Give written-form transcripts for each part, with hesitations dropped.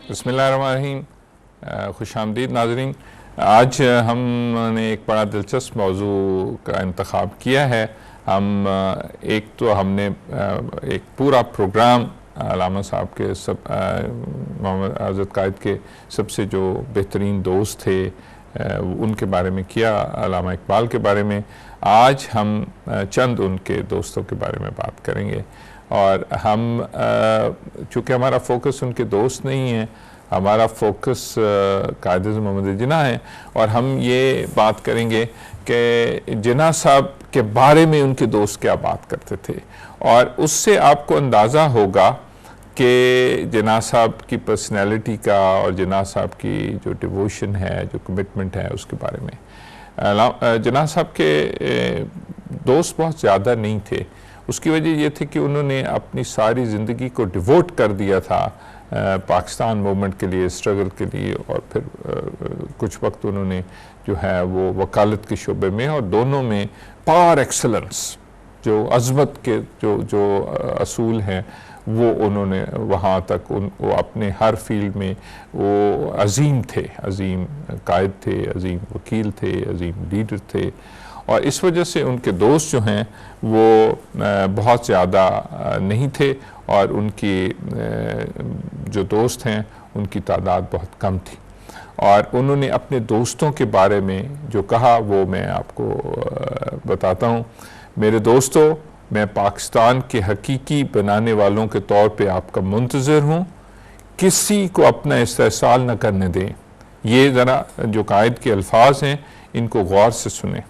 بسمillahirrahmanirrahim. خوش آمدید ناظرین. آج ہم نے ایک بڑا دلچسپ موضوع کا انتخاب کیا ہے. ہم نے ایک پورا پروگرام علامہ صاحب کے محمد حضرت قائد کے سب سے جو بہترین دوست تھے ان کے بارے میں کیا، علامہ اقبال کے بارے میں. آج ہم چند ان کے دوستوں کے بارے میں بات کریں گے، اور چونکہ ہمارا فوکس ان کے دوست نہیں ہے، ہمارا فوکس قائد اعظم محمد جناح ہے، اور ہم یہ بات کریں گے کہ جناح صاحب کے بارے میں ان کے دوست کیا بات کرتے تھے، اور اس سے آپ کو اندازہ ہوگا کہ جناح صاحب کی پرسنالٹی کا اور جناح صاحب کی جو ڈیووشن ہے، جو کمٹمنٹ ہے، اس کے بارے میں. جناح صاحب کے دوست بہت زیادہ نہیں تھے. اس کی وجہ یہ تھی کہ انہوں نے اپنی ساری زندگی کو ڈیووٹ کر دیا تھا پاکستان موومنٹ کے لیے، اسٹرگل کے لیے، اور پھر کچھ وقت انہوں نے جو ہے وہ وکالت کے شعبے میں، اور دونوں میں پار ایکسلنس، جو عظمت کے جو اصول ہیں وہ انہوں نے وہاں تک وہ اپنے ہر فیلڈ میں وہ عظیم تھے، عظیم قائد تھے، عظیم وکیل تھے، عظیم لیڈر تھے. اور اس وجہ سے ان کے دوست جو ہیں وہ بہت زیادہ نہیں تھے، اور ان کی جو دوست ہیں ان کی تعداد بہت کم تھی. اور انہوں نے اپنے دوستوں کے بارے میں جو کہا وہ میں آپ کو بتاتا ہوں. میرے دوستو، میں پاکستان کے حقیقی بنانے والوں کے طور پہ آپ کا منتظر ہوں. کسی کو اپنا استحصال نہ کرنے دیں. یہ ذرا جو قائد کے الفاظ ہیں ان کو غور سے سنیں.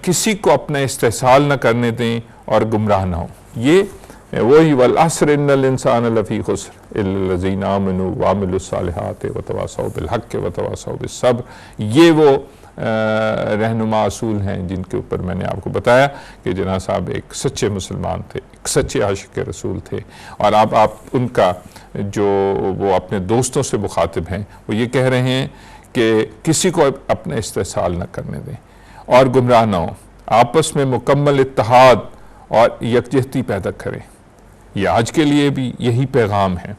کسی کو اپنا استحصال نہ کرنے دیں اور گمراہ نہ ہوں. یہ وہی والعصر ان الانسان لفی خسر الا الذین آمنوا وعملوا الصالحات وتواصوا بالحق وتواصوا بالصبر. یہ وہ رہنما اصول ہیں جن کے اوپر میں نے آپ کو بتایا کہ جناح صاحب ایک سچے مسلمان تھے، ایک سچے عاشق رسول تھے. اور اب آپ ان کا جو وہ اپنے دوستوں سے مخاطب ہیں وہ یہ کہہ رہے ہیں کہ کسی کو اپنا استحصال نہ کرنے دیں اور گمراہ نہ ہوں. آپس میں مکمل اتحاد اور یکجہتی پیدا کریں. یہ آج کے لیے بھی یہی پیغام ہے.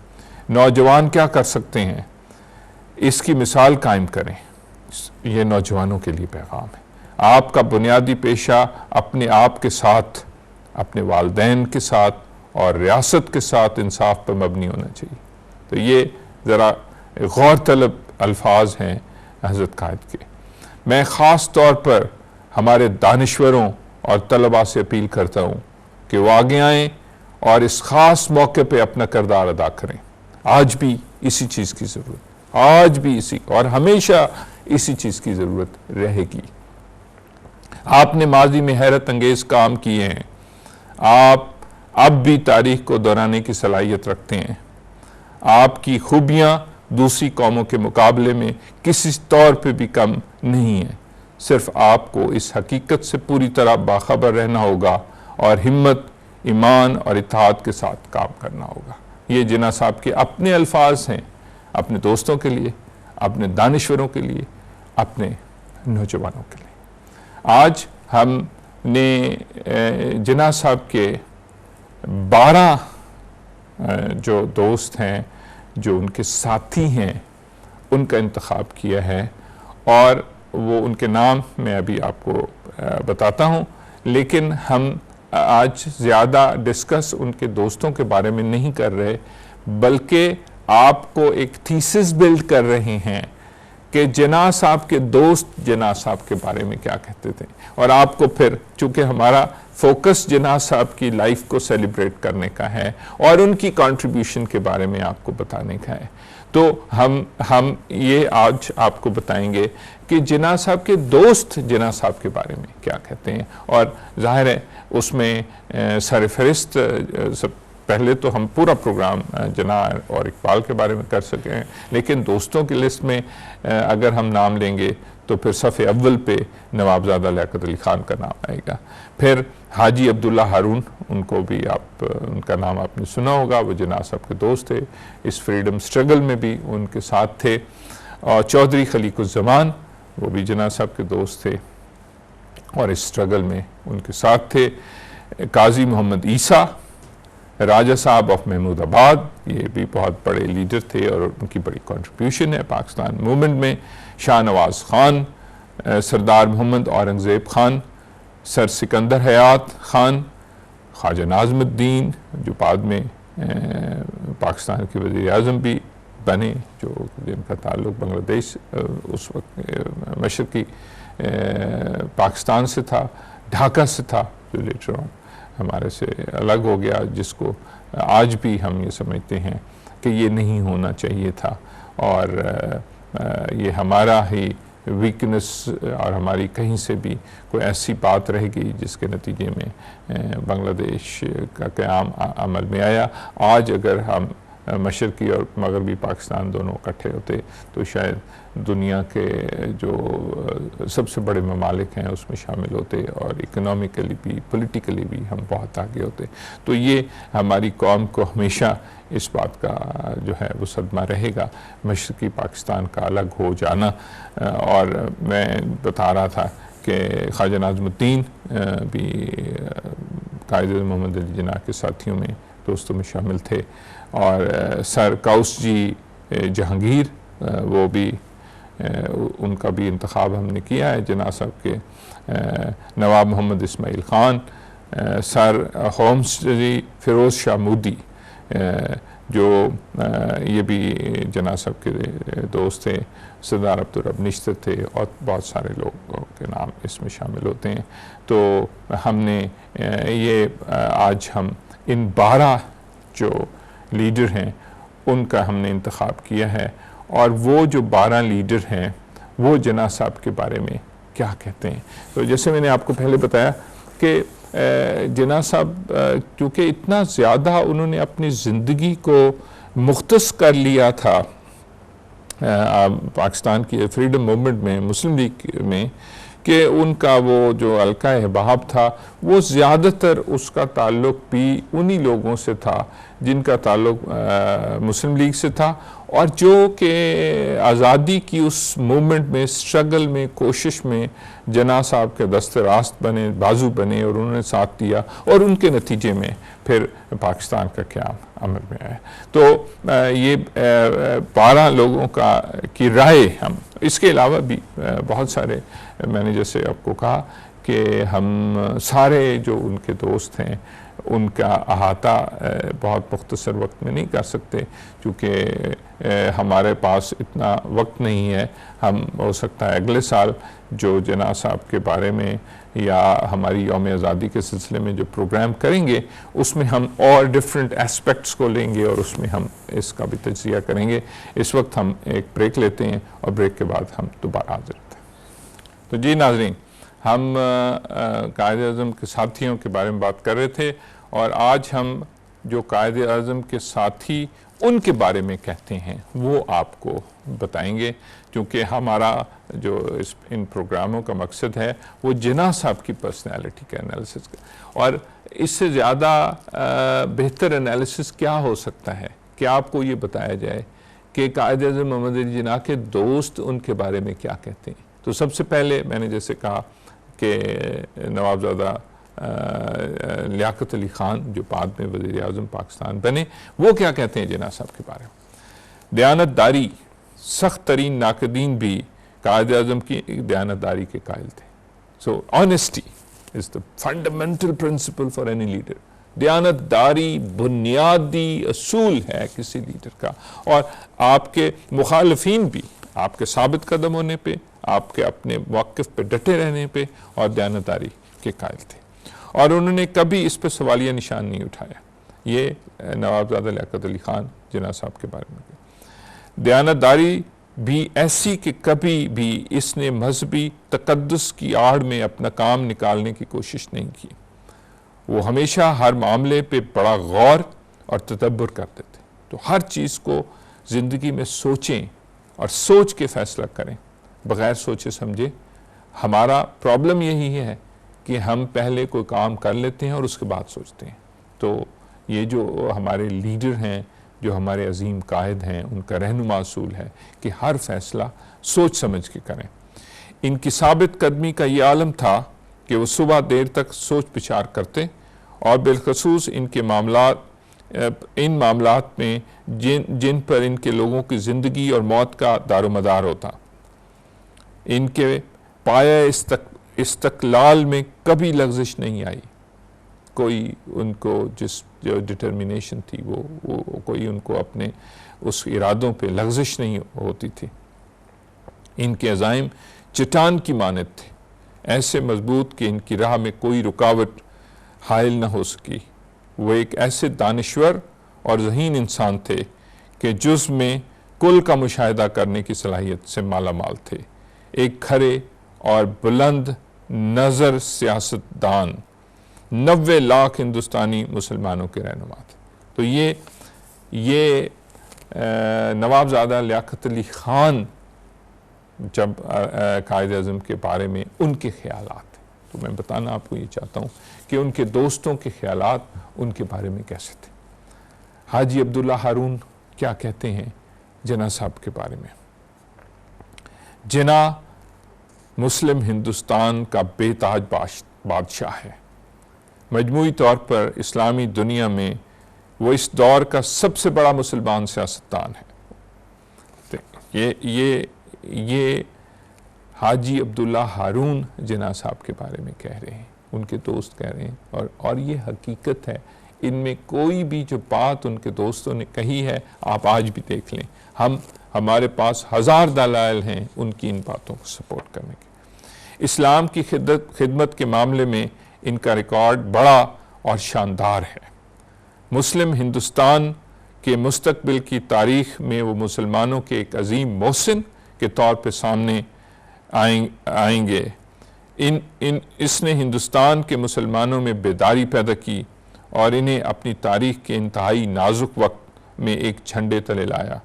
نوجوان کیا کر سکتے ہیں، اس کی مثال قائم کریں. یہ نوجوانوں کے لیے پیغام ہے. آپ کا بنیادی پیشہ اپنے آپ کے ساتھ، اپنے والدین کے ساتھ اور ریاست کے ساتھ انصاف پر مبنی ہونا چاہیے. تو یہ ذرا غور طلب الفاظ ہیں حضرت قائد کے. میں خاص طور پر ہمارے دانشوروں اور طلباء سے اپیل کرتا ہوں کہ وہ آگے آئیں اور اس خاص موقع پہ اپنا کردار ادا کریں. آج بھی اسی چیز کی ضرورت، آج بھی اور ہمیشہ اسی چیز کی ضرورت رہے گی. آپ نے ماضی میں حیرت انگیز کام کیے ہیں. آپ اب بھی تاریخ کو دہرانے کی صلاحیت رکھتے ہیں. آپ کی خوبیاں دوسری قوموں کے مقابلے میں کسی طور پہ بھی کم نہیں ہیں. صرف آپ کو اس حقیقت سے پوری طرح باخبر رہنا ہوگا اور ہمت، ایمان اور اتحاد کے ساتھ کام کرنا ہوگا. یہ جناح صاحب کے اپنے الفاظ ہیں، اپنے دوستوں کے لیے، اپنے دانشوروں کے لیے، اپنے نوجوانوں کے لیے. آج ہم نے جناح صاحب کے 12 جو دوست ہیں، جو ان کے ساتھی ہیں، ان کا انتخاب کیا ہے، اور وہ ان کے نام میں ابھی آپ کو بتاتا ہوں. لیکن ہم آج زیادہ ڈسکس ان کے دوستوں کے بارے میں نہیں کر رہے، بلکہ آپ کو ایک تھیسس بلڈ کر رہے ہیں کہ جناح صاحب کے دوست جناح صاحب کے بارے میں کیا کہتے تھے. اور آپ کو پھر، چونکہ ہمارا فوکس جناح صاحب کی لائف کو سیلیبریٹ کرنے کا ہے اور ان کی کنٹریبیوشن کے بارے میں آپ کو بتانے کا ہے، تو ہم یہ آج آپ کو بتائیں گے کہ جناح صاحب کے دوست جناح صاحب کے بارے میں کیا کہتے ہیں. اور ظاہر ہے اس میں سر فہرست پہلے تو ہم پورا پروگرام جناح اور اقبال کے بارے میں کر سکے ہیں، لیکن دوستوں کی لسٹ میں اگر ہم نام لیں گے تو پھر صفحے اول پہ نوابزادہ لیاقت علی خان کا نام آئے گا. پھر حاجی عبداللہ ہارون، ان کو بھی ان کا نام آپ نے سنا ہوگا. وہ جناح صاحب کے دوست تھے، اس فریڈم سٹرگل میں بھی ان کے ساتھ تھے. اور چودھری خلیق الزمان، وہ بھی جناح صاحب کے دوست تھے. اور اس سٹرگل میں ان کے ساتھ تھے قاضی محمد عیسیٰ، راجہ صاحب آف محمود آباد، یہ بھی بہت بڑے لیڈر تھے اور ان کی بڑی کنٹریبیوشن ہے پاکستان موومنٹ میں، شاہ نواز خان، سردار محمد اورنگزیب خان، سر سکندر حیات خان، خواجہ ناظم الدین جو بعد میں پاکستان کے وزیر اعظم بھی بنے، جو جن کا تعلق بنگلہ دیش اس وقت مشرقی پاکستان سے تھا، ڈھاکہ سے تھا، جو لیٹر آن ہمارے سے الگ ہو گیا، جس کو آج بھی ہم یہ سمجھتے ہیں کہ یہ نہیں ہونا چاہیے تھا، اور یہ ہمارا ہی ویکنس اور ہماری کہیں سے بھی کوئی ایسی بات رہ گئی جس کے نتیجے میں بنگلہ دیش کا قیام عمل میں آیا۔ آج اگر ہم مشرقی اور مغربی پاکستان دونوں اکٹھے ہوتے تو شاید دنیا کے جو سب سے بڑے ممالک ہیں اس میں شامل ہوتے، اور اکنومیکلی بھی پولیٹیکلی بھی ہم بہت آگے ہوتے۔ تو یہ ہماری قوم کو ہمیشہ اس بات کا جو ہے وہ صدمہ رہے گا، مشرقی پاکستان کا الگ ہو جانا۔ اور میں بتا رہا تھا کہ خواجہ ناظم الدین بھی قائد محمد علی جناح کے ساتھیوں میں دوستوں میں شامل تھے، اور سر کاؤس جی جہانگیر وہ بھی ان کا بھی انتخاب ہم نے کیا ہے جناح صاحب کے، نواب محمد اسماعیل خان، سر ہومس جی فیروز شاہ مودی جو یہ بھی جناح صاحب کے دوست تھے، سردار عبدالرب نشتر تھے، اور بہت سارے لوگوں کے نام اس میں شامل ہوتے ہیں۔ تو ہم نے یہ آج ہم ان 12 جو لیڈر ہیں ان کا ہم نے انتخاب کیا ہے، اور وہ جو 12 لیڈر ہیں وہ جناح صاحب کے بارے میں کیا کہتے ہیں۔ تو جیسے میں نے آپ کو پہلے بتایا کہ جناح صاحب کیونکہ اتنا زیادہ انہوں نے اپنی زندگی کو مختص کر لیا تھا پاکستان کی فریڈم موومنٹ میں، مسلم لیگ میں، کہ ان کا وہ جو حلقہ احباب تھا وہ زیادہ تر اس کا تعلق بھی انہی لوگوں سے تھا جن کا تعلق مسلم لیگ سے تھا، اور جو کہ آزادی کی اس موومنٹ میں، اسٹرگل میں، کوشش میں جناح صاحب کے دست راست بنے، بازو بنے، اور انہوں نے ساتھ دیا، اور ان کے نتیجے میں پھر پاکستان کا قیام عمل میں آیا۔ تو یہ 12 لوگوں کی رائے ہم، اس کے علاوہ بھی بہت سارے، میں نے جیسے آپ کو کہا کہ ہم سارے جو ان کے دوست ہیں ان کا احاطہ بہت مختصر وقت میں نہیں کر سکتے، کیونکہ ہمارے پاس اتنا وقت نہیں ہے۔ ہم ہو سکتا ہے اگلے سال جو جناح صاحب کے بارے میں یا ہماری یوم آزادی کے سلسلے میں جو پروگرام کریں گے اس میں ہم اور ڈیفرنٹ اسپیکٹس کو لیں گے، اور اس میں ہم اس کا بھی تجزیہ کریں گے۔ اس وقت ہم ایک بریک لیتے ہیں، اور بریک کے بعد ہم دوبارہ حاضر ہوتے ہیں۔ تو جی ناظرین، ہم قائد اعظم کے ساتھیوں کے بارے میں بات کر رہے تھے، اور آج ہم جو قائد اعظم کے ساتھی ان کے بارے میں کہتے ہیں وہ آپ کو بتائیں گے، کیونکہ ہمارا جو ان پروگراموں کا مقصد ہے وہ جناح صاحب کی پرسنالٹی کا انالیسس کا، اور اس سے زیادہ بہتر انالیسس کیا ہو سکتا ہے کہ آپ کو یہ بتایا جائے کہ قائد اعظم محمد علی جناح کے دوست ان کے بارے میں کیا کہتے ہیں۔ تو سب سے پہلے میں نے جیسے کہا کہ نوابزادہ لیاقت علی خان جو بعد میں وزیر اعظم پاکستان بنے، وہ کیا کہتے ہیں جناح صاحب کے بارے میں۔ دیانت داری، سخت ترین ناقدین بھی قائد اعظم کی دیانت داری کے قائل تھے۔ So honesty is the fundamental principle for any leader۔ دیانت داری بنیادی اصول ہے کسی لیڈر کا، اور آپ کے مخالفین بھی آپ کے ثابت قدم ہونے پہ، آپ کے اپنے موقف پہ ڈٹے رہنے پہ اور دیانتداری کے قائل تھے، اور انہوں نے کبھی اس پہ سوالیہ نشان نہیں اٹھایا۔ یہ نوابزادہ لیاقت علی خان جناح صاحب کے بارے میں۔ دیانتداری بھی ایسی کہ کبھی بھی اس نے مذہبی تقدس کی آڑ میں اپنا کام نکالنے کی کوشش نہیں کی۔ وہ ہمیشہ ہر معاملے پہ بڑا غور اور تدبر کرتے تھے۔ تو ہر چیز کو زندگی میں سوچیں اور سوچ کے فیصلہ کریں، بغیر سوچے سمجھے۔ ہمارا پرابلم یہی ہے کہ ہم پہلے کوئی کام کر لیتے ہیں اور اس کے بعد سوچتے ہیں۔ تو یہ جو ہمارے لیڈر ہیں، جو ہمارے عظیم قائد ہیں، ان کا رہنما اصول ہے کہ ہر فیصلہ سوچ سمجھ کے کریں۔ ان کی ثابت قدمی کا یہ عالم تھا کہ وہ صبح دیر تک سوچ بچار کرتے اور بالخصوص ان معاملات میں جن پر ان کے لوگوں کی زندگی اور موت کا دار و مدار ہوتا۔ ان کے پایہ استقلال میں کبھی لغزش نہیں آئی، کوئی ان کو جو ڈٹرمینیشن تھی وہ کوئی ان کو اپنے اس ارادوں پہ لغزش نہیں ہوتی تھی۔ ان کے عزائم چٹان کی مانند تھے، ایسے مضبوط کہ ان کی راہ میں کوئی رکاوٹ حائل نہ ہو سکی۔ وہ ایک ایسے دانشور اور ذہین انسان تھے کہ جزو میں کل کا مشاہدہ کرنے کی صلاحیت سے مالا مال تھے، ایک کھرے اور بلند نظر سیاستدان، 90 لاکھ ہندوستانی مسلمانوں کے رہنما تھے۔ تو یہ نواب زادہ لیاقت علی خان جب قائد اعظم کے بارے میں ان کے خیالات ہیں، تو میں بتانا آپ کو یہ چاہتا ہوں کہ ان کے دوستوں کے خیالات ان کے بارے میں کیسے تھے۔ حاجی عبداللہ ہارون کیا کہتے ہیں جناح صاحب کے بارے میں؟ جناح مسلم ہندوستان کا بے تاج بادشاہ ہے، مجموعی طور پر اسلامی دنیا میں وہ اس دور کا سب سے بڑا مسلمان سیاستدان ہے۔ یہ حاجی عبداللہ ہارون جناح صاحب کے بارے میں کہہ رہے ہیں، ان کے دوست کہہ رہے ہیں، اور یہ حقیقت ہے۔ ان میں کوئی بھی جو بات ان کے دوستوں نے کہی ہے آپ آج بھی دیکھ لیں، ہمارے پاس 1000 دلائل ہیں ان کی ان باتوں کو سپورٹ کرنے کے۔ اسلام کی خدمت کے معاملے میں ان کا ریکارڈ بڑا اور شاندار ہے۔ مسلم ہندوستان کے مستقبل کی تاریخ میں وہ مسلمانوں کے ایک عظیم محسن کے طور پہ سامنے آئیں گے۔ اس نے ہندوستان کے مسلمانوں میں بیداری پیدا کی اور انہیں اپنی تاریخ کے انتہائی نازک وقت میں ایک جھنڈے تلے لایا،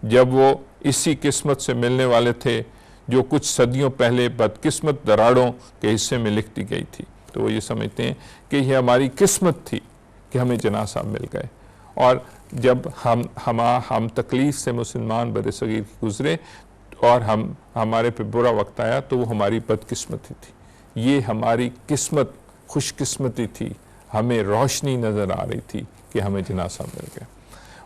جب وہ اسی قسمت سے ملنے والے تھے جو کچھ صدیوں پہلے بدقسمت دراڑوں کے حصے میں لکھ دی گئی تھی۔ تو وہ یہ سمجھتے ہیں کہ یہ ہماری قسمت تھی کہ ہمیں جناح صاحب مل گئے، اور جب ہم تکلیف سے مسلمان برصغیر کی گزرے اور ہمارے پہ برا وقت آیا تو وہ ہماری بدقسمتی تھی۔ یہ ہماری قسمت، خوش قسمتی تھی، ہمیں روشنی نظر آ رہی تھی کہ ہمیں جناح صاحب مل گئے۔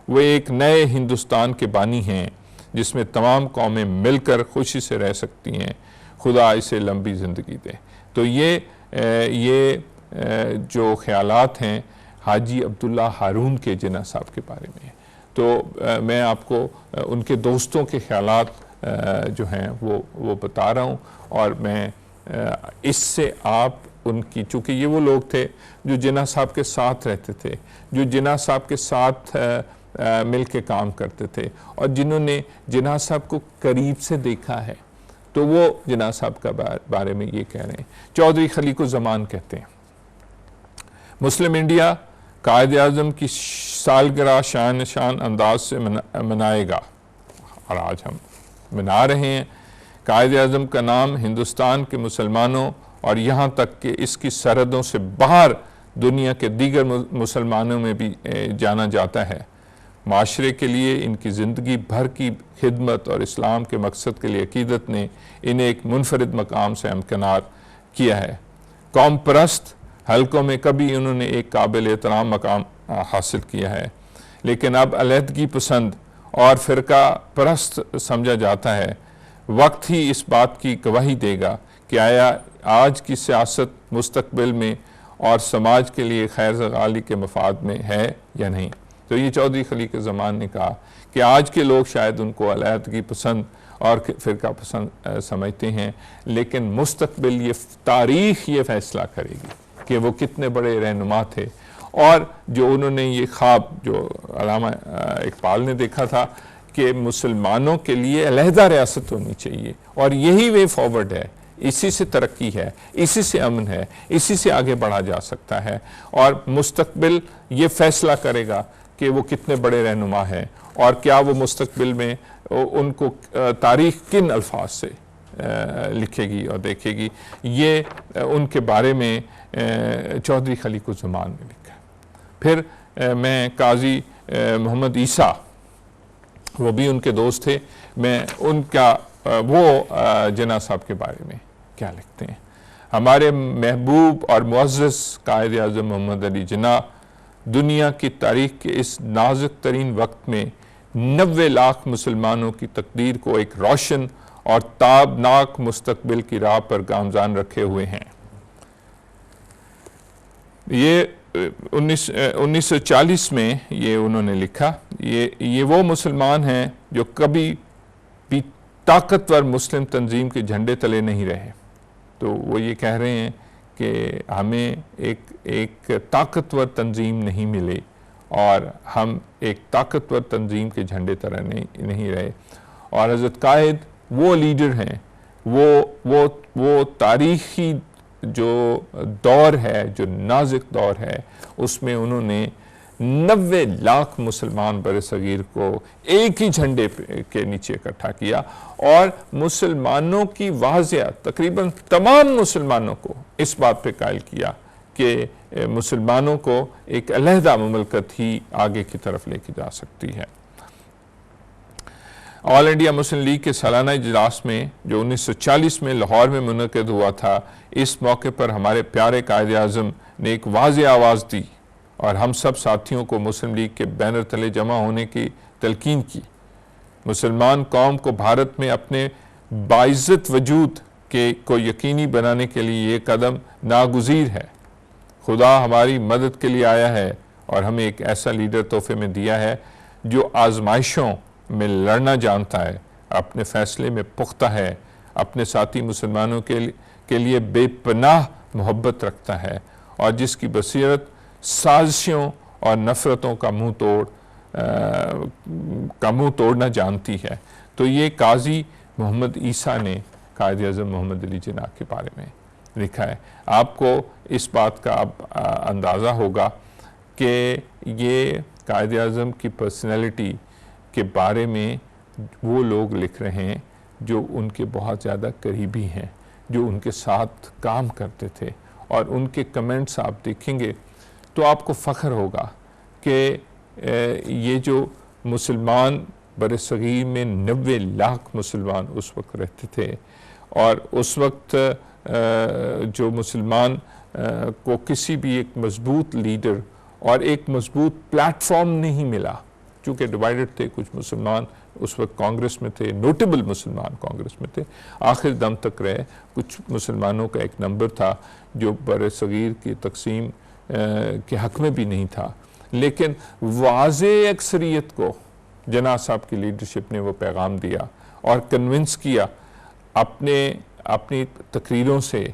وہ ایک نئے ہندوستان کے بانی ہیں جس میں تمام قومیں مل کر خوشی سے رہ سکتی ہیں، خدا اسے لمبی زندگی دے۔ تو یہ جو خیالات ہیں حاجی عبداللہ ہارون کے جناح صاحب کے بارے میں، تو میں آپ کو ان کے دوستوں کے خیالات جو ہیں وہ بتا رہا ہوں، اور میں اس سے آپ ان کی، چونکہ یہ وہ لوگ تھے جو جناح صاحب کے ساتھ رہتے تھے، جو جناح صاحب کے ساتھ مل کے کام کرتے تھے، اور جنہوں نے جناح صاحب کو قریب سے دیکھا ہے، تو وہ جناح صاحب کا بارے میں یہ کہہ رہے ہیں۔ چودھری خلیق الزمان کہتے ہیں مسلم انڈیا قائد اعظم کی سالگرہ شان انداز سے منائے گا، اور آج ہم منا رہے ہیں۔ قائد اعظم کا نام ہندوستان کے مسلمانوں اور یہاں تک کہ اس کی سرحدوں سے باہر دنیا کے دیگر مسلمانوں میں بھی جانا جاتا ہے۔ معاشرے کے لیے ان کی زندگی بھر کی خدمت اور اسلام کے مقصد کے لیے عقیدت نے انہیں ایک منفرد مقام سے ہمکنار کیا ہے۔ قوم پرست حلقوں میں کبھی انہوں نے ایک قابل احترام مقام حاصل کیا ہے، لیکن اب علیحدگی پسند اور فرقہ پرست سمجھا جاتا ہے۔ وقت ہی اس بات کی گواہی دے گا کہ آیا آج کی سیاست مستقبل میں اور سماج کے لیے خیر زغالی کے مفاد میں ہے یا نہیں۔ تو یہ چودھری خلیق الزمان نے کہا کہ آج کے لوگ شاید ان کو علیحدگی پسند اور فرقہ پسند سمجھتے ہیں، لیکن مستقبل تاریخ یہ فیصلہ کرے گی کہ وہ کتنے بڑے رہنما تھے، اور جو انہوں نے یہ خواب جو علامہ اقبال نے دیکھا تھا کہ مسلمانوں کے لیے علیحدہ ریاست ہونی چاہیے، اور یہی وے فارورڈ ہے، اسی سے ترقی ہے، اسی سے امن ہے، اسی سے آگے بڑھا جا سکتا ہے، اور مستقبل یہ فیصلہ کرے گا کہ وہ کتنے بڑے رہنما ہیں، اور کیا وہ مستقبل میں ان کو تاریخ کن الفاظ سے لکھے گی اور دیکھے گی۔ یہ ان کے بارے میں چودھری خلیق الزمان نے لکھا۔ پھر میں قاضی محمد عیسیٰ، وہ بھی ان کے دوست تھے، میں ان کا وہ جناح صاحب کے بارے میں کیا لکھتے ہیں۔ ہمارے محبوب اور معزز قائد اعظم محمد علی جناح دنیا کی تاریخ کے اس نازک ترین وقت میں 90 لاکھ مسلمانوں کی تقدیر کو ایک روشن اور تابناک مستقبل کی راہ پر گامزن رکھے ہوئے ہیں۔ یہ 1940 میں یہ انہوں نے لکھا، یہ وہ مسلمان ہیں جو کبھی بھی طاقتور مسلم تنظیم کے جھنڈے تلے نہیں رہے۔ تو وہ یہ کہہ رہے ہیں کہ ہمیں ایک طاقتور تنظیم نہیں ملی اور ہم ایک طاقتور تنظیم کے جھنڈے تلے نہیں رہے، اور حضرت قائد وہ لیڈر ہیں، وہ تاریخی جو دور ہے، جو نازک دور ہے، اس میں انہوں نے 90 لاکھ مسلمان بر صغیر کو ایک ہی جھنڈے کے نیچے اکٹھا کیا، اور مسلمانوں کی واضح تقریباً تمام مسلمانوں کو اس بات پہ قائل کیا کہ مسلمانوں کو ایک علیحدہ مملکت ہی آگے کی طرف لے کے جا سکتی ہے۔ آل انڈیا مسلم لیگ کے سالانہ اجلاس میں جو 1940 میں لاہور میں منعقد ہوا تھا، اس موقع پر ہمارے پیارے قائد اعظم نے ایک واضح آواز دی اور ہم سب ساتھیوں کو مسلم لیگ کے بینر تلے جمع ہونے کی تلقین کی۔ مسلمان قوم کو بھارت میں اپنے باعزت وجود کو یقینی بنانے کے لیے یہ قدم ناگزیر ہے۔ خدا ہماری مدد کے لیے آیا ہے اور ہمیں ایک ایسا لیڈر تحفے میں دیا ہے جو آزمائشوں میں لڑنا جانتا ہے، اپنے فیصلے میں پختہ ہے، اپنے ساتھی مسلمانوں کے لیے بے پناہ محبت رکھتا ہے، اور جس کی بصیرت سازشوں اور نفرتوں کا منہ توڑنا جانتی ہے۔ تو یہ قاضی محمد عیسیٰ نے قائد اعظم محمد علی جناح کے بارے میں لکھا ہے۔ آپ کو اس بات کا اب اندازہ ہوگا کہ یہ قائد اعظم کی پرسنالٹی کے بارے میں وہ لوگ لکھ رہے ہیں جو ان کے بہت زیادہ قریبی ہیں، جو ان کے ساتھ کام کرتے تھے، اور ان کے کمنٹس آپ دیکھیں گے تو آپ کو فخر ہوگا کہ یہ جو مسلمان بر صغیر میں 90 لاکھ مسلمان اس وقت رہتے تھے، اور اس وقت جو مسلمان کو کسی بھی ایک مضبوط لیڈر اور ایک مضبوط پلیٹ فارم نہیں ملا، چونکہ ڈیوائیڈڈ تھے، کچھ مسلمان اس وقت کانگریس میں تھے، نوٹیبل مسلمان کانگریس میں تھے، آخر دم تک رہے، کچھ مسلمانوں کا ایک نمبر تھا جو بر صغیر کی تقسیم کے حق میں بھی نہیں تھا، لیکن واضح اکثریت کو جناح صاحب کی لیڈرشپ نے وہ پیغام دیا اور کنونس کیا اپنی تقریروں سے،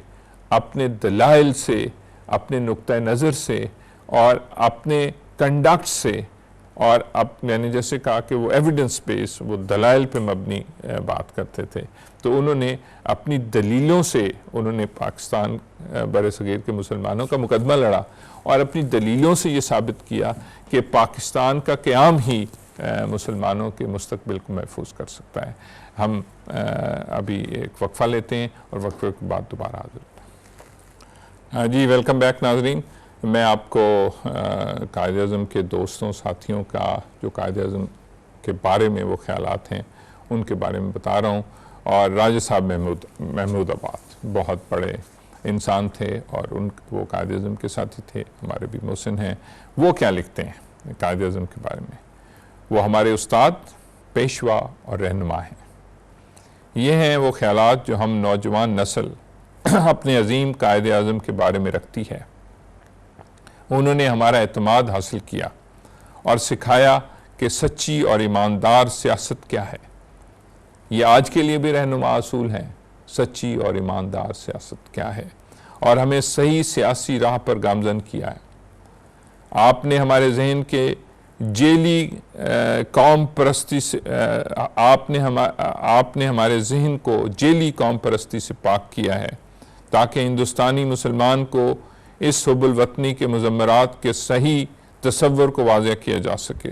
اپنے دلائل سے، اپنے نقطہ نظر سے، اور اپنے کنڈکٹ سے، اور میں نے جیسے کہا کہ وہ ایویڈنس بیس، وہ دلائل پہ مبنی بات کرتے تھے، تو انہوں نے اپنی دلیلوں سے انہوں نے پاکستان بر صغیر کے مسلمانوں کا مقدمہ لڑا، اور اپنی دلیلوں سے یہ ثابت کیا کہ پاکستان کا قیام ہی مسلمانوں کے مستقبل کو محفوظ کر سکتا ہے۔ ہم ابھی ایک وقفہ لیتے ہیں اور وقفے کے بعد دوبارہ حاضر ہوتے ہیں۔ جی ویلکم بیک ناظرین، میں آپ کو قائد اعظم کے دوستوں ساتھیوں کا جو قائد اعظم کے بارے میں وہ خیالات ہیں ان کے بارے میں بتا رہا ہوں، اور راجہ صاحب محمود آباد بہت بڑے انسان تھے، اور وہ قائد اعظم کے ساتھی تھے، ہمارے بھی محسن ہیں۔ وہ کیا لکھتے ہیں قائد اعظم کے بارے میں؟ وہ ہمارے استاد، پیشوا اور رہنما ہیں۔ یہ ہیں وہ خیالات جو ہم نوجوان نسل اپنے عظیم قائد اعظم کے بارے میں رکھتی ہے۔ انہوں نے ہمارا اعتماد حاصل کیا اور سکھایا کہ سچی اور ایماندار سیاست کیا ہے۔ یہ آج کے لیے بھی رہنما اصول ہیں، سچی اور ایماندار سیاست کیا ہے، اور ہمیں صحیح سیاسی راہ پر گامزن کیا ہے۔ آپ نے ہمارے ذہن کے جیلی قوم پرستی سے آپ نے ہمارے ذہن کو جیلی قوم پرستی سے پاک کیا ہے، تاکہ ہندوستانی مسلمان کو اس حب الوطنی کے مضمرات کے صحیح تصور کو واضح کیا جا سکے۔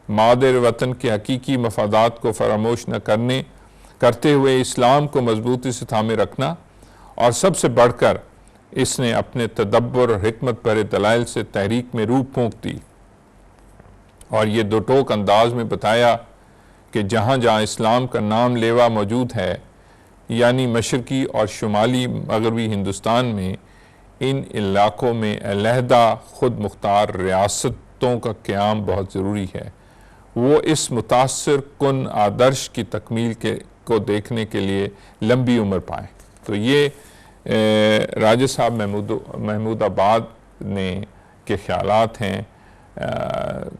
مادر وطن کے حقیقی مفادات کو فراموش نہ کرتے ہوئے اسلام کو مضبوطی سے تھامے رکھنا، اور سب سے بڑھ کر اس نے اپنے تدبر اور حکمت بھرے دلائل سے تحریک میں روح پھونک دی، اور یہ دو ٹوک انداز میں بتایا کہ جہاں جہاں اسلام کا نام لیوا موجود ہے، یعنی مشرقی اور شمالی مغربی ہندوستان میں ان علاقوں میں علیحدہ خود مختار ریاستوں کا قیام بہت ضروری ہے۔ وہ اس متاثر کن آدرش کی تکمیل کو دیکھنے کے لیے لمبی عمر پائیں۔ تو یہ راجہ صاحب محمود آباد کے خیالات ہیں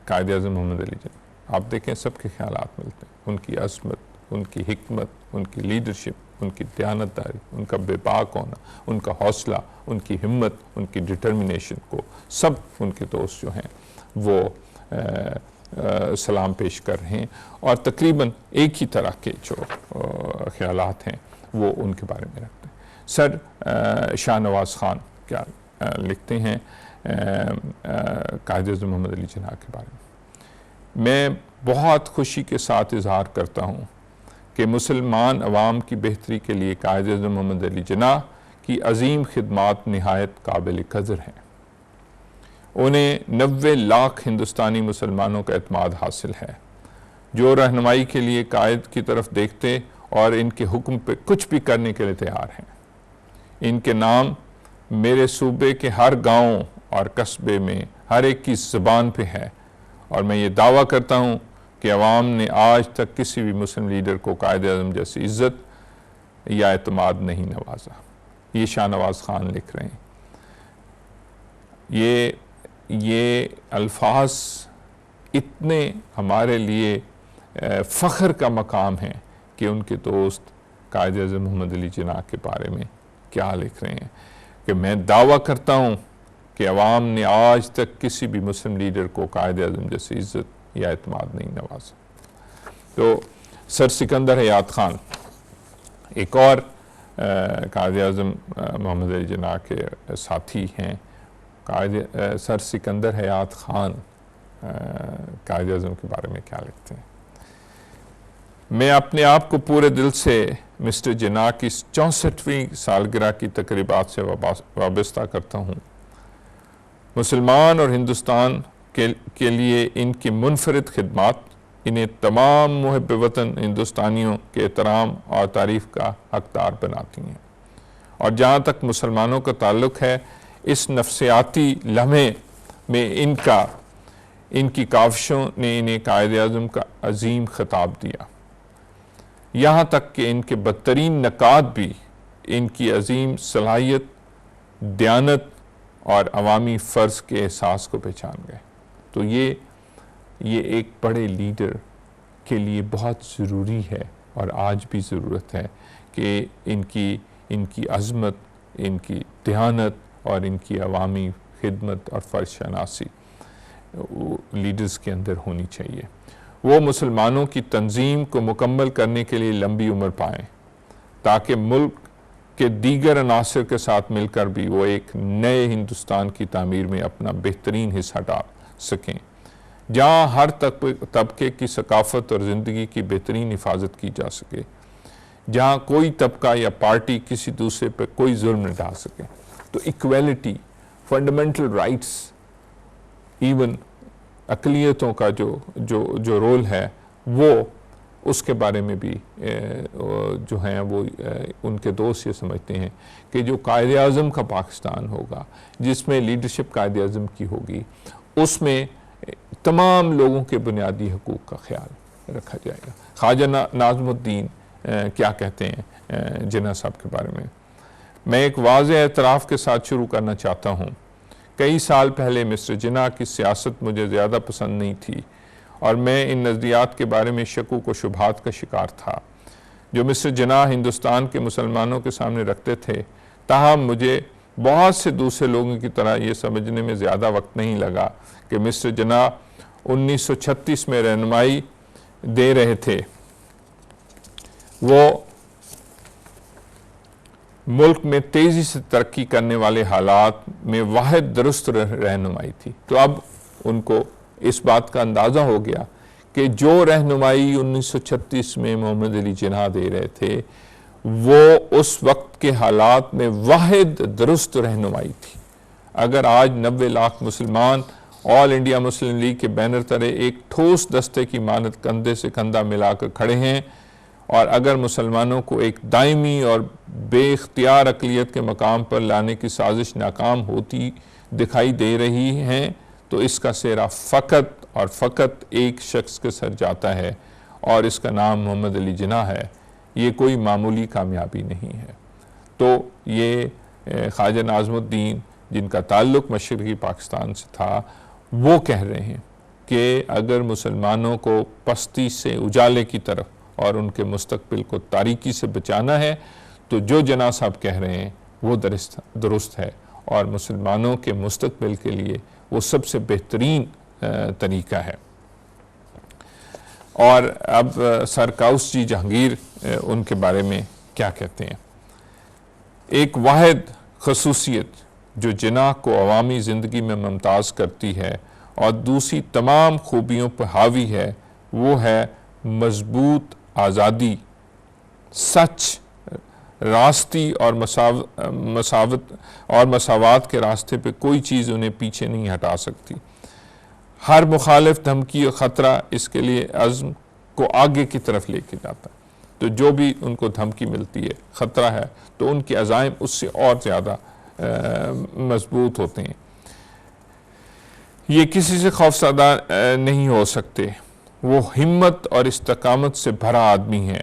قائد اعظم محمد علی جناح۔ آپ دیکھیں سب کے خیالات ملتے ہیں، ان کی عظمت، ان کی حکمت، ان کی لیڈرشپ، ان کی دیانتداری، ان کا بے باک ہونا، ان کا حوصلہ، ان کی ہمت، ان کی ڈٹرمنیشن کو سب ان کے دوست جو ہیں وہ سلام پیش کر رہے ہیں، اور تقریباً ایک ہی طرح کے جو خیالات ہیں وہ ان کے بارے میں رکھتے ہیں۔ سر شاہ نواز خان کیا لکھتے ہیں قائد اعظم محمد علی جناح کے بارے میں بہت خوشی کے ساتھ اظہار کرتا ہوں کہ مسلمان عوام کی بہتری کے لیے قائد اعظم محمد علی جناح کی عظیم خدمات نہایت قابل قدر ہیں۔ انہیں 90 لاکھ ہندوستانی مسلمانوں کا اعتماد حاصل ہے، جو رہنمائی کے لیے قائد کی طرف دیکھتے اور ان کے حکم پہ کچھ بھی کرنے کے لیے تیار ہیں۔ ان کے نام میرے صوبے کے ہر گاؤں اور قصبے میں ہر ایک کی زبان پہ ہے، اور میں یہ دعویٰ کرتا ہوں کہ عوام نے آج تک کسی بھی مسلم لیڈر کو قائد اعظم جیسی عزت یا اعتماد نہیں نوازا۔ یہ شاہ نواز خان لکھ رہے ہیں۔ یہ الفاظ اتنے ہمارے لیے فخر کا مقام ہیں کہ ان کے دوست قائد اعظم محمد علی جناح کے بارے میں کیا لکھ رہے ہیں کہ میں دعویٰ کرتا ہوں کہ عوام نے آج تک کسی بھی مسلم لیڈر کو قائد اعظم جیسی عزت یا اعتماد نہیں نوازا۔ تو سر سکندر حیات خان ایک اور قائد اعظم محمد علی جناح کے ساتھی ہیں۔ سر سکندر حیات خان قائد اعظم کے بارے میں کیا لکھتے ہیں؟ میں اپنے آپ کو پورے دل سے مسٹر جناح کی 64ویں سالگرہ کی تقریبات سے وابستہ کرتا ہوں۔ مسلمان اور ہندوستان کے لیے ان کی منفرد خدمات انہیں تمام محب وطن ہندوستانیوں کے احترام اور تعریف کا حقدار بناتی ہیں، اور جہاں تک مسلمانوں کا تعلق ہے اس نفسیاتی لمحے میں ان کی کاوشوں نے انہیں قائد اعظم کا عظیم خطاب دیا، یہاں تک کہ ان کے بدترین نکات بھی ان کی عظیم صلاحیت، دیانت اور عوامی فرض کے احساس کو پہچان گئے۔ تو یہ ایک بڑے لیڈر کے لیے بہت ضروری ہے، اور آج بھی ضرورت ہے کہ ان کی عظمت، ان کی دیانت اور ان کی عوامی خدمت اور فرض شناسی لیڈرز کے اندر ہونی چاہیے۔ وہ مسلمانوں کی تنظیم کو مکمل کرنے کے لیے لمبی عمر پائیں، تاکہ ملک کے دیگر عناصر کے ساتھ مل کر بھی وہ ایک نئے ہندوستان کی تعمیر میں اپنا بہترین حصہ ڈال سکیں، جہاں ہر طبقے کی ثقافت اور زندگی کی بہترین حفاظت کی جا سکے، جہاں کوئی طبقہ یا پارٹی کسی دوسرے پر کوئی ظلم نہ ڈال سکے۔ تو ایکویلٹی، فنڈامنٹل رائٹس، ایون اقلیتوں کا جو رول ہے وہ اس کے بارے میں بھی جو ہیں وہ ان کے دوست یہ سمجھتے ہیں کہ جو قائد اعظم کا پاکستان ہوگا، جس میں لیڈرشپ قائد اعظم کی ہوگی، اس میں تمام لوگوں کے بنیادی حقوق کا خیال رکھا جائے گا۔ خواجہ ناظم الدین کیا کہتے ہیں جناح صاحب کے بارے میں ایک واضح اعتراف کے ساتھ شروع کرنا چاہتا ہوں۔ کئی سال پہلے مسٹر جناح کی سیاست مجھے زیادہ پسند نہیں تھی، اور میں ان نظریات کے بارے میں شکوک و شبہات کا شکار تھا جو مسٹر جناح ہندوستان کے مسلمانوں کے سامنے رکھتے تھے۔ تاہم مجھے بہت سے دوسرے لوگوں کی طرح یہ سمجھنے میں زیادہ وقت نہیں لگا کہ مسٹر جناح 1936 میں رہنمائی دے رہے تھے۔ وہ ملک میں تیزی سے ترقی کرنے والے حالات میں واحد درست رہنمائی تھی۔ تو اب ان کو اس بات کا اندازہ ہو گیا کہ جو رہنمائی 1936 میں محمد علی جناح دے رہے تھے وہ اس وقت کے حالات میں واحد درست رہنمائی تھی۔ اگر آج 90 لاکھ مسلمان آل انڈیا مسلم لیگ کے بینر تلے ایک ٹھوس دستے کی مانند کندھے سے کندھا ملا کر کھڑے ہیں اور اگر مسلمانوں کو ایک دائمی اور بے اختیار اقلیت کے مقام پر لانے کی سازش ناکام ہوتی دکھائی دے رہی ہیں تو اس کا سہرا فقط اور فقط ایک شخص کے سر جاتا ہے اور اس کا نام محمد علی جناح ہے۔ یہ کوئی معمولی کامیابی نہیں ہے۔ تو یہ خواجہ ناظم الدین جن کا تعلق مشرقی پاکستان سے تھا وہ کہہ رہے ہیں کہ اگر مسلمانوں کو پستی سے اجالے کی طرف اور ان کے مستقبل کو تاریکی سے بچانا ہے تو جو جناح صاحب کہہ رہے ہیں وہ درست ہے اور مسلمانوں کے مستقبل کے لیے وہ سب سے بہترین طریقہ ہے۔ اور اب سر کاؤس جی جہانگیر ان کے بارے میں کیا کہتے ہیں؟ ایک واحد خصوصیت جو جناح کو عوامی زندگی میں ممتاز کرتی ہے اور دوسری تمام خوبیوں پر حاوی ہے وہ ہے مضبوط آزادی، سچ، راستی اور مساوات کے راستے پہ کوئی چیز انہیں پیچھے نہیں ہٹا سکتی۔ ہر مخالف دھمکی اور خطرہ اس کے لیے عزم کو آگے کی طرف لے کے جاتا ہے۔ تو جو بھی ان کو دھمکی ملتی ہے، خطرہ ہے، تو ان کے عزائم اس سے اور زیادہ مضبوط ہوتے ہیں۔ یہ کسی سے خوفزدہ نہیں ہو سکتے۔ وہ ہمت اور استقامت سے بھرا آدمی ہے۔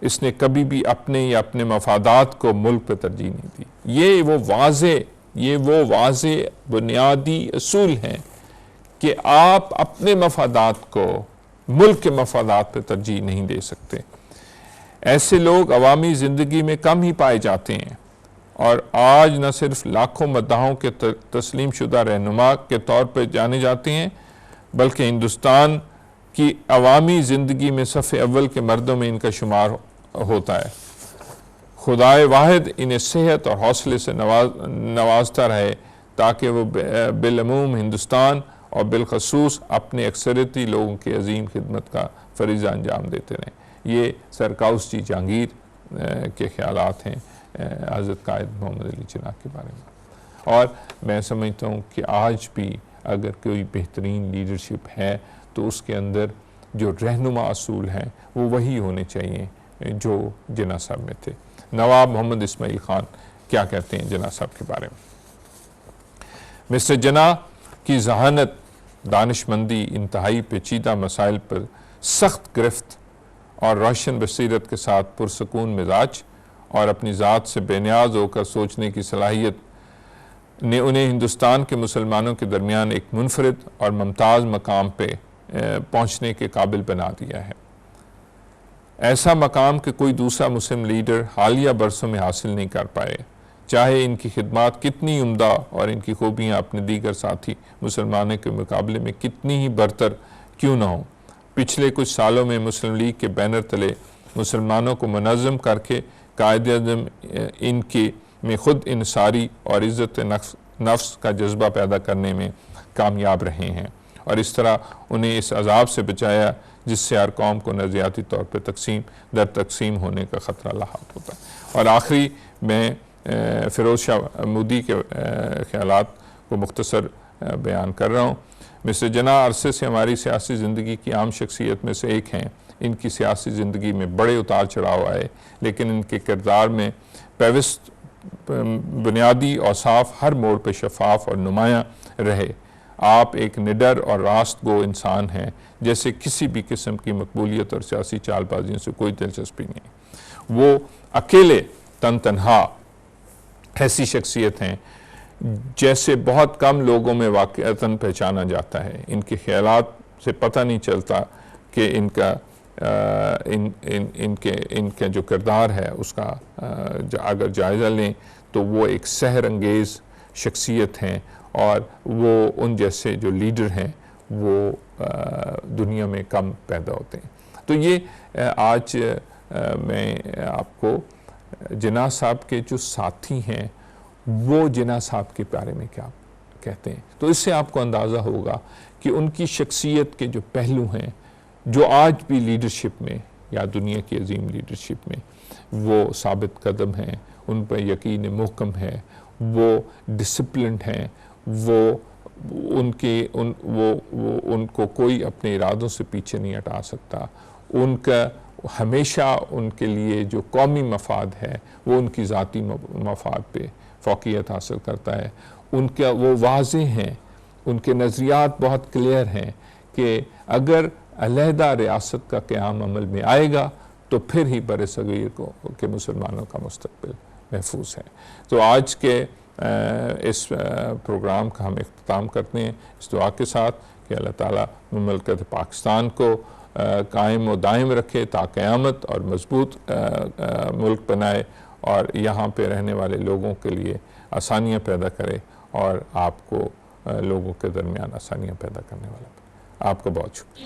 اس نے کبھی بھی اپنے یا اپنے مفادات کو ملک پہ ترجیح نہیں دی۔ یہ وہ واضح بنیادی اصول ہیں کہ آپ اپنے مفادات کو ملک کے مفادات پہ ترجیح نہیں دے سکتے۔ ایسے لوگ عوامی زندگی میں کم ہی پائے جاتے ہیں اور آج نہ صرف لاکھوں مداحوں کے تسلیم شدہ رہنما کے طور پہ جانے جاتے ہیں بلکہ ہندوستان کی عوامی زندگی میں صف اول کے مردوں میں ان کا شمار ہوتا ہے۔ خدائے واحد انہیں صحت اور حوصلے سے نوازتا رہے تاکہ وہ بالعموم ہندوستان اور بالخصوص اپنے اکثریتی لوگوں کی عظیم خدمت کا فریضہ انجام دیتے رہیں۔ یہ سر کاؤس جی جہانگیر کے خیالات ہیں حضرت قائد محمد علی جناح کے بارے میں۔ اور میں سمجھتا ہوں کہ آج بھی اگر کوئی بہترین لیڈرشپ ہے تو اس کے اندر جو رہنما اصول ہیں وہ وہی ہونے چاہیے جو جناح صاحب میں تھے۔ نواب محمد اسماعیل خان کیا کہتے ہیں جناح صاحب کے بارے میں؟ مسٹر جناح کی ذہانت، دانشمندی، انتہائی پیچیدہ مسائل پر سخت گرفت اور روشن بصیرت کے ساتھ پرسکون مزاج اور اپنی ذات سے بے نیاز ہو کر سوچنے کی صلاحیت نے انہیں ہندوستان کے مسلمانوں کے درمیان ایک منفرد اور ممتاز مقام پہ پہنچنے کے قابل بنا دیا ہے۔ ایسا مقام کہ کوئی دوسرا مسلم لیڈر حالیہ برسوں میں حاصل نہیں کر پائے، چاہے ان کی خدمات کتنی عمدہ اور ان کی خوبیاں اپنے دیگر ساتھی مسلمانوں کے مقابلے میں کتنی ہی برتر کیوں نہ ہوں۔ پچھلے کچھ سالوں میں مسلم لیگ کے بینر تلے مسلمانوں کو منظم کر کے قائد اعظم ان کے میں خود انحصاری اور عزت نفس کا جذبہ پیدا کرنے میں کامیاب رہے ہیں اور اس طرح انہیں اس عذاب سے بچایا جس سے ہر قوم کو نظریاتی طور پہ تقسیم ہونے کا خطرہ لاحق ہوتا ہے۔ اور آخری میں فیروز شاہ مودی کے خیالات کو مختصر بیان کر رہا ہوں۔ مسٹر جناح عرصے سے ہماری سیاسی زندگی کی عام شخصیت میں سے ایک ہیں۔ ان کی سیاسی زندگی میں بڑے اتار چڑھاؤ آئے لیکن ان کے کردار میں پیوست بنیادی اوصاف ہر موڑ پہ شفاف اور نمایاں رہے۔ آپ ایک نڈر اور راست گو انسان ہیں جیسے کسی بھی قسم کی مقبولیت اور سیاسی چال بازیوں سے کوئی دلچسپی نہیں۔ وہ اکیلے تنہا ایسی شخصیت ہیں جیسے بہت کم لوگوں میں واقعتاً پہچانا جاتا ہے۔ ان کے خیالات سے پتہ نہیں چلتا کہ ان کا جو کردار ہے اس کا اگر جائزہ لیں تو وہ ایک سحر انگیز شخصیت ہیں اور وہ ان جیسے جو لیڈر ہیں وہ دنیا میں کم پیدا ہوتے ہیں۔ تو یہ آج میں آپ کو جناح صاحب کے جو ساتھی ہیں وہ جناح صاحب کے بارے میں کیا کہتے ہیں، تو اس سے آپ کو اندازہ ہوگا کہ ان کی شخصیت کے جو پہلو ہیں جو آج بھی لیڈرشپ میں یا دنیا کی عظیم لیڈرشپ میں وہ ثابت قدم ہیں، ان پر یقین محکم ہے، وہ ڈسپلنڈ ہیں، ان کو کوئی اپنے ارادوں سے پیچھے نہیں ہٹا سکتا، ہمیشہ ان کے لیے جو قومی مفاد ہے وہ ان کی ذاتی مفاد پہ فوقیت حاصل کرتا ہے. ان کا وہ واضح ہیں, ان کے نظریات بہت کلیئر ہیں کہ اگر علیحدہ ریاست کا قیام عمل میں آئے گا تو پھر ہی بر صغیر کے مسلمانوں کا مستقبل محفوظ ہے. تو آج کے اس پروگرام کا ہم اختتام کرتے ہیں اس دعا کے ساتھ کہ اللہ تعالیٰ مملکت پاکستان کو قائم و دائم رکھے تا قیامت, اور مضبوط ملک بنائے, اور یہاں پہ رہنے والے لوگوں کے لیے آسانیاں پیدا کرے, اور آپ کو لوگوں کے درمیان آسانیاں پیدا کرنے والا. آپ کا بہت شکریہ.